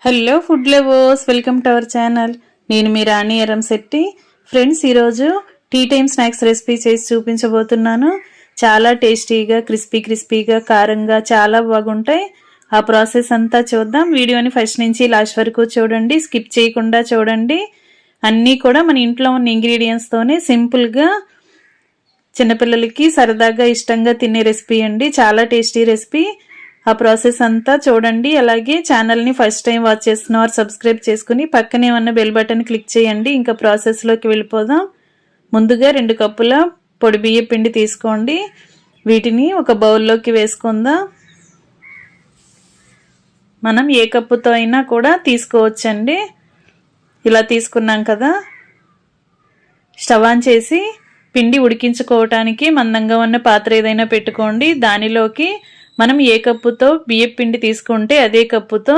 Hello food lovers, welcome to our channel. నేను మీ రాణి Eramsetti. Friends, ఈరోజు tea time snacks recipe చేసి చూపించబోతున్నాను. చాలా టేస్టీగా, క్రిస్పీగా, కారంగా చాలా బాగుంటాయి. ఆ ప్రాసెస్ అంతా చూద్దాం. వీడియోని ఫస్ట్ నుంచి లాస్ట్ వరకు చూడండి, స్కిప్ చేయకుండా చూడండి. అన్నీ కూడా మన ఇంట్లో ఉన్న ఇంగ్రీడియంట్స్తోనే సింపుల్గా చిన్నపిల్లలకి సరదాగా ఇష్టంగా తినే రెసిపీ అండి. చాలా టేస్టీ రెసిపీ. ఆ ప్రాసెస్ అంతా చూడండి. అలాగే ఛానల్ని ఫస్ట్ టైం వాచ్ చేస్తున్నవారు సబ్స్క్రైబ్ చేసుకుని పక్కనే ఉన్న బెల్ బటన్ క్లిక్ చేయండి. ఇంకా ప్రాసెస్లోకి వెళ్ళిపోదాం. ముందుగా 2 కప్పుల పొడి బియ్య పిండి తీసుకోండి. వీటిని ఒక బౌల్లోకి వేసుకుందాం. మనం ఏ కప్పుతో అయినా కూడా తీసుకోవచ్చండి. ఇలా తీసుకున్నాం కదా, స్టవ్ ఆన్ చేసి పిండి ఉడికించుకోవటానికి మందంగా ఉన్న పాత్ర ఏదైనా పెట్టుకోండి. దానిలోకి మనం ఏ కప్పుతో బియ్యం పిండి తీసుకుంటే అదే కప్పుతో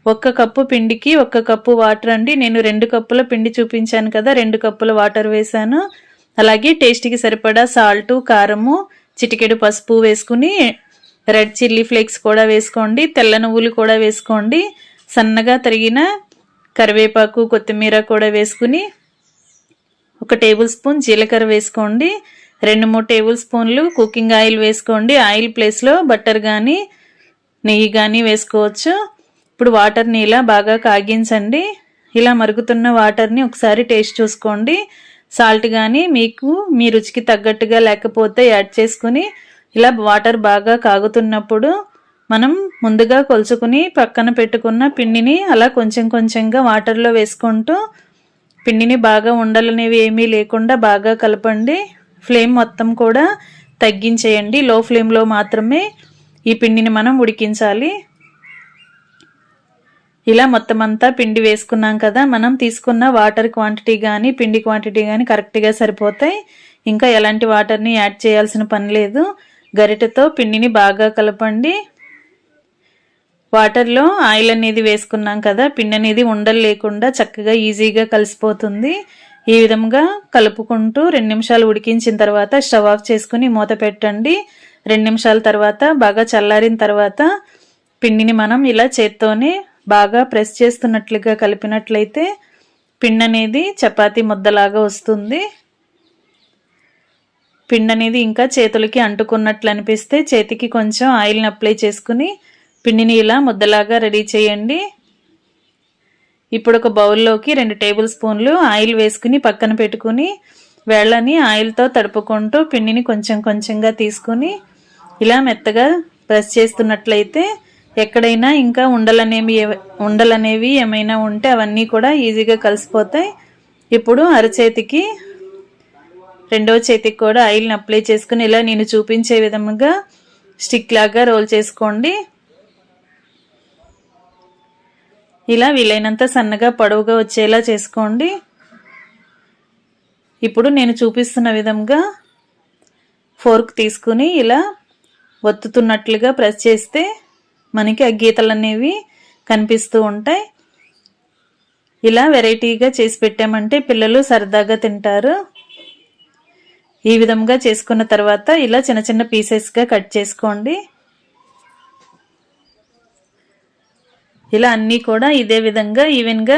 1 కప్పు పిండికి 1 కప్పు వాటర్ అండి. నేను 2 కప్పుల పిండి చూపించాను కదా, 2 కప్పుల వాటర్ వేసాను. అలాగే టేస్ట్కి సరిపడా సాల్టు, కారము, చిటికెడు పసుపు వేసుకుని రెడ్ చిల్లీ ఫ్లేక్స్ కూడా వేసుకోండి. తెల్ల నువ్వులు కూడా వేసుకోండి. సన్నగా తరిగిన కరివేపాకు, కొత్తిమీర కూడా వేసుకుని 1 టేబుల్ స్పూన్ జీలకర్ర వేసుకోండి. 2-3 టేబుల్ స్పూన్లు కుకింగ్ ఆయిల్ వేసుకోండి. ఆయిల్ ప్లేస్లో బటర్ కానీ నెయ్యి కానీ వేసుకోవచ్చు. ఇప్పుడు వాటర్ని ఇలా బాగా కాగించండి. ఇలా మరుగుతున్న వాటర్ని ఒకసారి టేస్ట్ చూసుకోండి. సాల్ట్ కానీ మీకు మీ రుచికి తగ్గట్టుగా లేకపోతే యాడ్ చేసుకుని, ఇలా వాటర్ బాగా కాగుతున్నప్పుడు మనం ముందుగా కొలుచుకుని పక్కన పెట్టుకున్న పిండిని అలా కొంచెం కొంచెంగా వాటర్లో వేసుకుంటూ పిండిని బాగా ఉండలనేవి ఏమీ లేకుండా బాగా కలపండి. ఫ్లేమ్ మొత్తం కూడా తగ్గించేయండి. లో ఫ్లేమ్లో మాత్రమే ఈ పిండిని మనం ఉడికించాలి. ఇలా మొత్తం అంతా పిండి వేసుకున్నాం కదా, మనం తీసుకున్న వాటర్ క్వాంటిటీ కానీ పిండి క్వాంటిటీ కానీ కరెక్ట్గా సరిపోతాయి. ఇంకా ఎలాంటి వాటర్ని యాడ్ చేయాల్సిన పని లేదు. గరిటెతో పిండిని బాగా కలపండి. వాటర్లో ఆయిల్ అనేది వేసుకున్నాం కదా, పిండి అనేది ఉండలు లేకుండా చక్కగా ఈజీగా కలిసిపోతుంది. ఈ విధంగా కలుపుకుంటూ 2 నిమిషాలు ఉడికించిన తర్వాత స్టవ్ ఆఫ్ చేసుకుని మూత పెట్టండి. 2 నిమిషాల తర్వాత బాగా చల్లారిన తర్వాత పిండిని మనం ఇలా చేత్తోనే బాగా ప్రెస్ చేస్తున్నట్లుగా కలిపినట్లయితే పిండి అనేది చపాతీ ముద్దలాగా వస్తుంది. పిండి అనేది ఇంకా చేతులకి అంటుకున్నట్లు అనిపిస్తే చేతికి కొంచెం ఆయిల్ని అప్లై చేసుకుని పిండిని ఇలా ముద్దలాగా రెడీ చేయండి. ఇప్పుడు ఒక బౌల్లోకి 2 టేబుల్ స్పూన్లు ఆయిల్ వేసుకుని పక్కన పెట్టుకుని వేళ్ళని ఆయిల్తో తడుపుకుంటూ పిండిని కొంచెం కొంచెంగా తీసుకుని ఇలా మెత్తగా ప్రెస్ చేస్తున్నట్లయితే ఎక్కడైనా ఇంకా ఉండలనేవి ఏమైనా ఉంటే అవన్నీ కూడా ఈజీగా కలిసిపోతాయి. ఇప్పుడు అరచేతికి, రెండవ చేతికి కూడా ఆయిల్ని అప్లై చేసుకుని ఇలా నేను చూపించే విధంగా స్టిక్ లాగా రోల్ చేసుకోండి. ఇలా వీలైనంత సన్నగా పొడవుగా వచ్చేలా చేసుకోండి. ఇప్పుడు నేను చూపిస్తున్న విధంగా ఫోర్క్ తీసుకుని ఇలా ఒత్తుతున్నట్లుగా ప్రెస్ చేస్తే మనకి ఆ గీతలు అనేవి కనిపిస్తూ ఉంటాయి. ఇలా వెరైటీగా చేసి పెట్టామంటే పిల్లలు సరదాగా తింటారు. ఈ విధంగా చేసుకున్న తర్వాత ఇలా చిన్న చిన్న పీసెస్గా కట్ చేసుకోండి. ఇలా అన్నీ కూడా ఇదే విధంగా ఈవెన్గా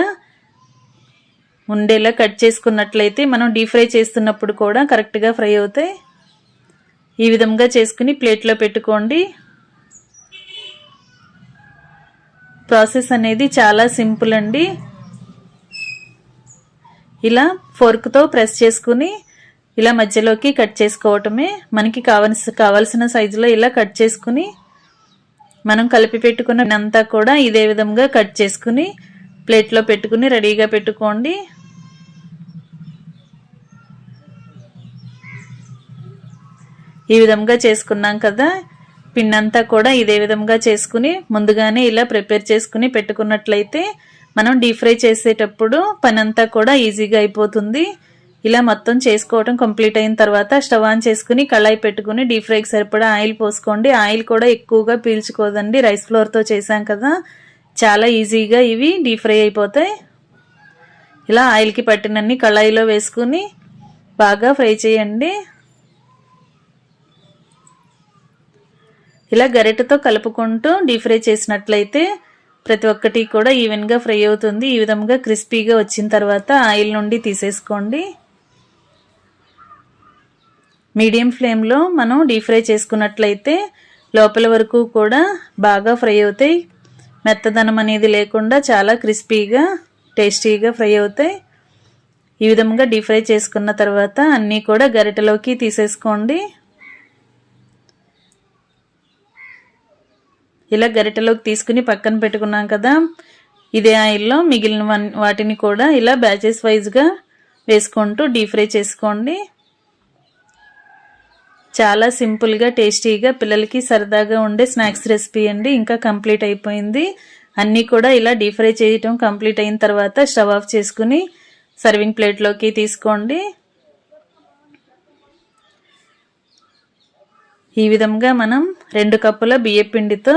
ఉండేలా కట్ చేసుకున్నట్లయితే మనం డీప్ ఫ్రై చేస్తున్నప్పుడు కూడా కరెక్ట్గా ఫ్రై అవుతాయి. ఈ విధంగా చేసుకుని ప్లేట్లో పెట్టుకోండి. ప్రాసెస్ అనేది చాలా సింపుల్ అండి. ఇలా ఫోర్క్తో ప్రెస్ చేసుకుని ఇలా మధ్యలోకి కట్ చేసుకోవటమే. మనకి కావలసిన సైజులో ఇలా కట్ చేసుకుని మనం కలిపి పెట్టుకున్నంతా కూడా ఇదే విధంగా కట్ చేసుకుని ప్లేట్లో పెట్టుకుని రెడీగా పెట్టుకోండి. ఈ విధంగా చేసుకున్నాం కదా, పిండంతా కూడా ఇదే విధంగా చేసుకుని ముందుగానే ఇలా ప్రిపేర్ చేసుకుని పెట్టుకున్నట్లయితే మనం డీప్ ఫ్రై చేసేటప్పుడు పని అంతా కూడా ఈజీగా అయిపోతుంది. ఇలా మొత్తం చేసుకోవడం కంప్లీట్ అయిన తర్వాత స్టవ్ ఆన్ చేసుకుని కళాయి పెట్టుకుని డీప్ ఫ్రైకి సరిపడా ఆయిల్ పోసుకోండి. ఆయిల్ కూడా ఎక్కువగా పీల్చుకోదండి. రైస్ ఫ్లోర్తో చేసాం కదా, చాలా ఈజీగా ఇవి డీప్ ఫ్రై అయిపోతాయి. ఇలా ఆయిల్కి పట్టినన్ని కళాయిలో వేసుకుని బాగా ఫ్రై చేయండి. ఇలా గరిటెతో కలుపుకుంటూ డీప్ ఫ్రై చేసినట్లయితే ప్రతి ఒక్కటి కూడా ఈవెన్గా ఫ్రై అవుతుంది. ఈ విధంగా క్రిస్పీగా వచ్చిన తర్వాత ఆయిల్ నుండి తీసేసుకోండి. మీడియం ఫ్లేమ్లో మనం డీప్ ఫ్రై చేసుకున్నట్లయితే లోపల వరకు కూడా బాగా ఫ్రై అవుతాయి. మెత్తదనం అనేది లేకుండా చాలా క్రిస్పీగా టేస్టీగా ఫ్రై అవుతాయి. ఈ విధంగా డీప్ ఫ్రై చేసుకున్న తర్వాత అన్నీ కూడా గరిటెలోకి తీసేసుకోండి. ఇలా గరిటెలోకి తీసుకుని పక్కన పెట్టుకున్నాం కదా, ఇదే ఆయిల్లో మిగిలిన వాటిని కూడా ఇలా బ్యాచెస్ వైజ్గా వేసుకుంటూ డీప్ ఫ్రై చేసుకోండి. చాలా సింపుల్గా టేస్టీగా పిల్లలకి సరదాగా ఉండే స్నాక్స్ రెసిపీ అండి. ఇంకా కంప్లీట్ అయిపోయింది. అన్నీ కూడా ఇలా డీప్ ఫ్రై చేయటం కంప్లీట్ అయిన తర్వాత స్టవ్ ఆఫ్ చేసుకుని సర్వింగ్ ప్లేట్లోకి తీసుకోండి. ఈ విధంగా మనం 2 కప్పుల బియ్యం పిండితో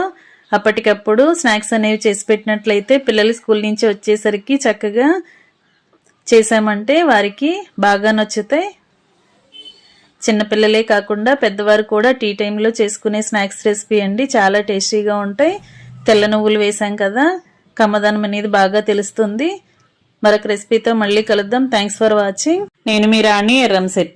అప్పటికప్పుడు స్నాక్స్ అనేవి చేసి పెట్టినట్లయితే పిల్లలు స్కూల్ నుంచి వచ్చేసరికి చక్కగా చేసామంటే వారికి బాగా నచ్చుతాయి. చిన్నపిల్లలే కాకుండా పెద్దవారు కూడా టీ టైంలో చేసుకునే స్నాక్స్ రెసిపీ అండి. చాలా టేస్టీగా ఉంటాయి. తెల్ల నువ్వులు వేసాం కదా, కమ్మదనం అనేది బాగా తెలుస్తుంది. మరొక రెసిపీతో మళ్ళీ కలుద్దాం. Thanks for watching. నేను మీ రాణి ఎర్రంశెట్టి.